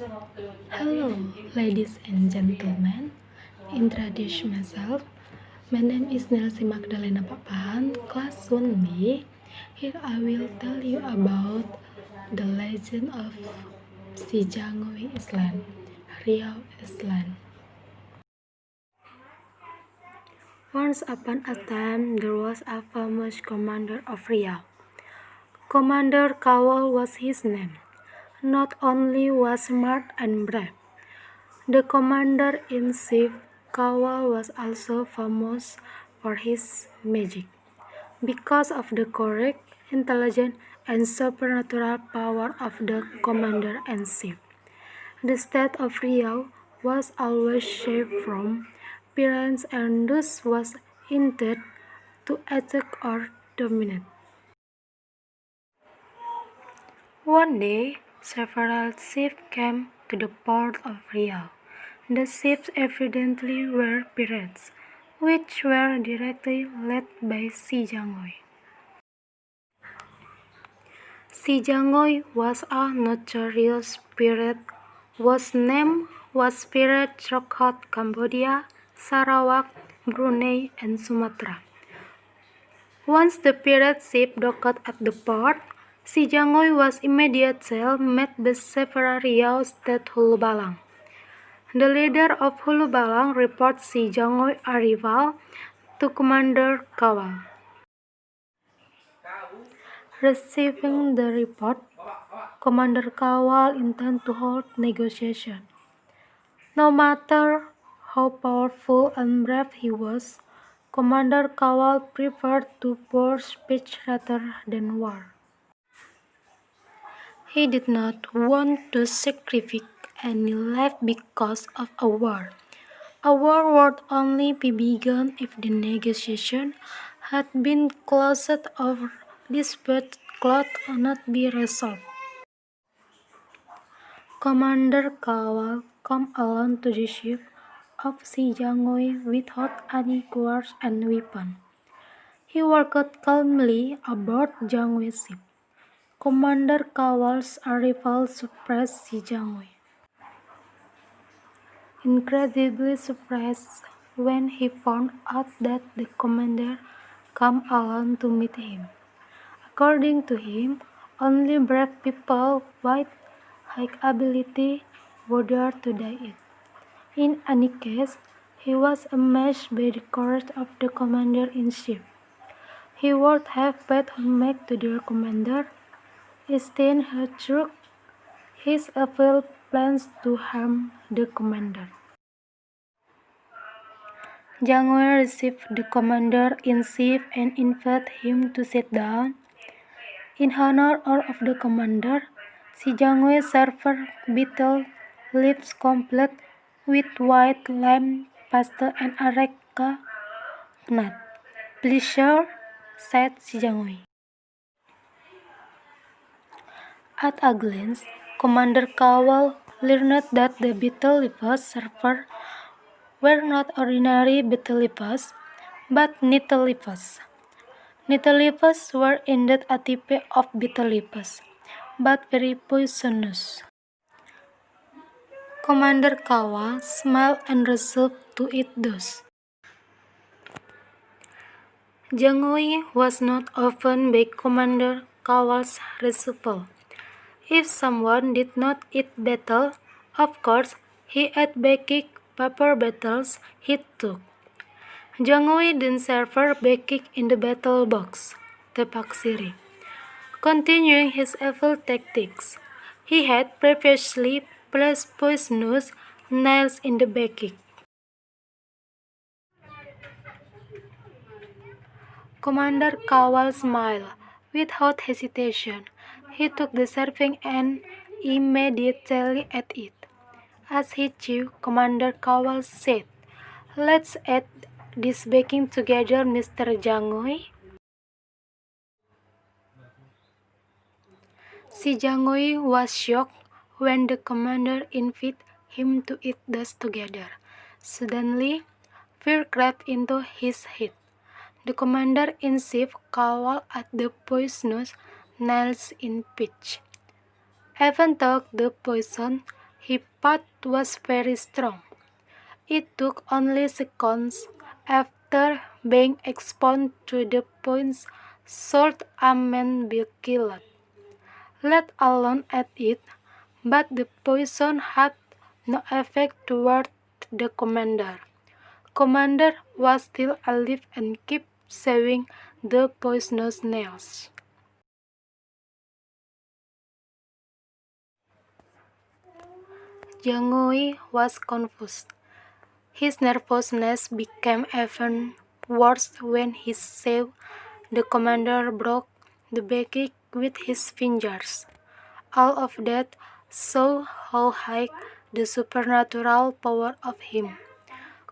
Hello, ladies and gentlemen. Introduce myself. My name is Nelsi Magdalena Papahan, Class 1B. Here I will tell you about the legend of Sijangui Island, Riau Island. Once upon a time, there was a famous commander of Riau. Commander Kawal was his name. Not only was smart and brave, the commander-in-chief Kawal was also famous for his magic. Because of the courage, intelligence, and supernatural power of the commander-in-chief, the state of Riau was always safe from pirates and thus was intended to attack or dominate. One day, several ships came to the port of Riau. The ships evidently were pirates, which were directly led by Sijangui. Sijangui was a notorious pirate whose name was pirate throughout Cambodia, Sarawak, Brunei, and Sumatra. Once the pirate ship docked at the port, Sijangui was immediately met by several Riau state Hulu Balang. The leader of Hulu Balang reports Sijangoi's arrival to Commander Kawal. Receiving the report, Commander Kawal intended to hold negotiations. No matter how powerful and brave he was, Commander Kawal preferred to pursue peace rather than war. He did not want to sacrifice any life because of a war. A war would only be begun if the negotiation had been closed or dispute could not be resolved. Commander Kawal came alone to the ship of Sijangui without any guards and weapons. He walked calmly aboard Jangui's ship. Commander Kawal's arrival surprised Sijangui. Incredibly surprised when he found out that the commander came alone to meet him. According to him, only brave people with high ability would dare to die it. In any case, he was amazed by the courage of the commander-in-chief. He would have paid homage to their commander, instead he took his evil plans to harm the commander. Jangue received the commander-in-chief and invited him to sit down. In honor of the commander, Sijangui served betel leaves complete with white lime paste and areca nut. "Please, sir," said Sijangui. At a glance, Commander Kawal learned that the betel leaves served were not ordinary betel leaves, but nettle leaves. Nettle leaves were indeed a type of betel leaves, but very poisonous. Commander Kawal smiled and resolved to eat those. Jangue was not offended by Commander Kawal's resolve. If someone did not eat betel, of course he ate baked paper betels he took. Jangue then served baked in the betel box, Tepak Siri. Continuing his evil tactics, he had previously placed poisonous nails in the baking. Commander Kawal smiled without hesitation. He took the serving and immediately ate it. As he chewed, Commander Kawal said, "Let's eat this baking together, Mr. Jangue." Sijangui was shocked when the commander invited him to eat thus together. Suddenly, fear crept into his head. The commander-in-chief called at the poisonous nails in pitch. Even though the poison His path was very strong. It took only seconds after being exposed to the points should a man be killed, let alone at it, but the poison had no effect toward the commander. Commander was still alive and kept saving the poisonous nails. Jiang Wei was confused. His nervousness became even worse when he saw the commander broke the baggage with his fingers. All of that showed how high the supernatural power of him.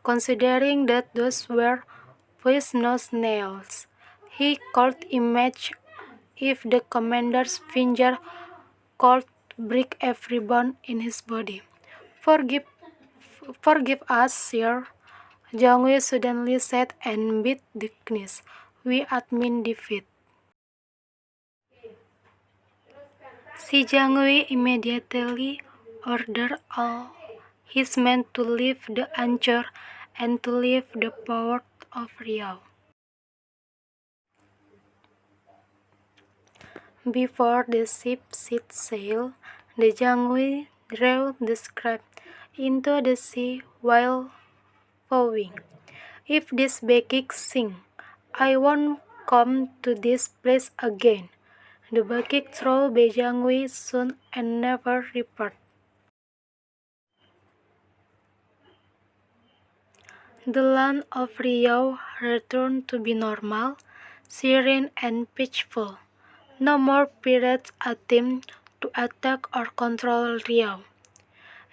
Considering that those were poisonous nails, he could imagine if the commander's finger could break every bone in his body. Forgive, forgive us, sir, Jiang Wei suddenly said and beat the knees. We admit defeat. Si Jiang Wei immediately ordered all his men to leave the anchor and to leave the port of Riau. Before the ship set sail, the Jiang Wei drew the script into the sea while vowing, "If this baggage sink, I won't come to this place again." The baggage thrown by Jiang Wei soon and never returned. The land of Riau returned to be normal, serene and peaceful. No more pirates attempt to attack or control Riau.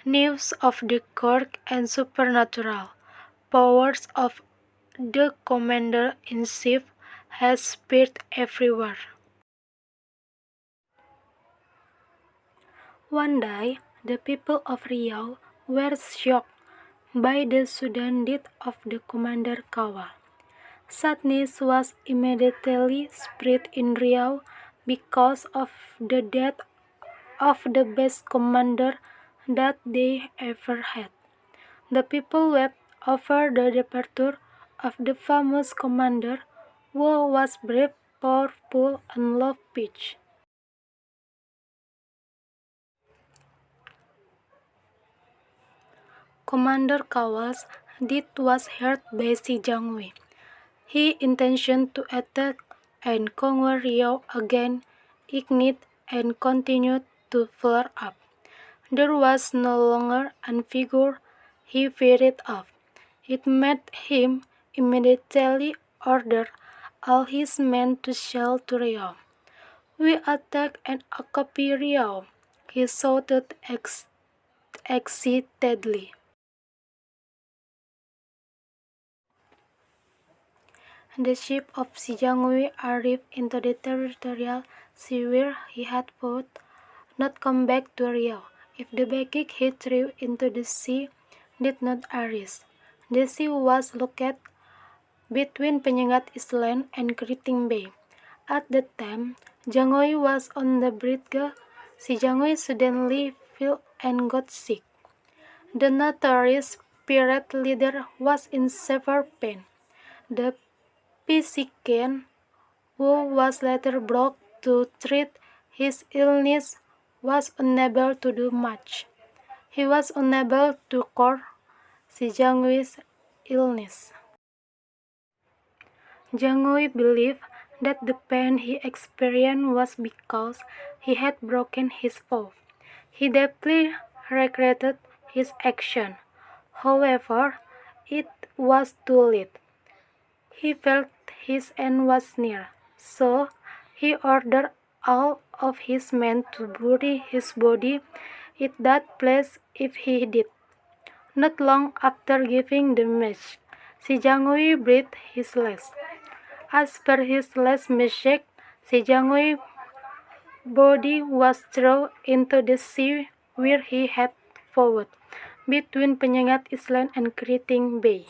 News of the quirk and supernatural powers of the commander-in-chief has spread everywhere. One day, the people of Riau were shocked by the sudden death of the commander Kawal. Sadness was immediately spread in Riau because of the death of the best commander that they ever had. The people wept over the departure of the famous commander who was brave, powerful, and loved peace. Commander Kawal's death was heard by Si Jiang Wei. His intention to attack and conquer Riau again ignited and continued to flare up. There was no longer a figure he feared of. It made him immediately order all his men to sail to Riau. "We attack and occupy Riau," he shouted excitedly. The ship of Si Jiang Wei arrived into the territorial sea where he had vowed not come back to Riau if the baggage he threw into the sea did not arise. The sea was located between Penyengat Island and Keriting Bay. At that time, Jiang Wei was on the bridge. Si Jiang Wei suddenly fell and got sick. The notorious pirate leader was in severe pain. The physician, who was later brought to treat his illness, was unable to do much. He was unable to cure Si Jiang Wei's illness. Jiang Wei believed that the pain he experienced was because he had broken his vow. He deeply regretted his action. However, it was too late. He felt his end was near, so he ordered all of his men to bury his body in that place if he did. Not long after giving the message, Si Jiang Wei breathed his last. As per his last message, Si Jiang Wei's body was thrown into the sea where he had vowed, between Penyengat Island and Keriting Bay.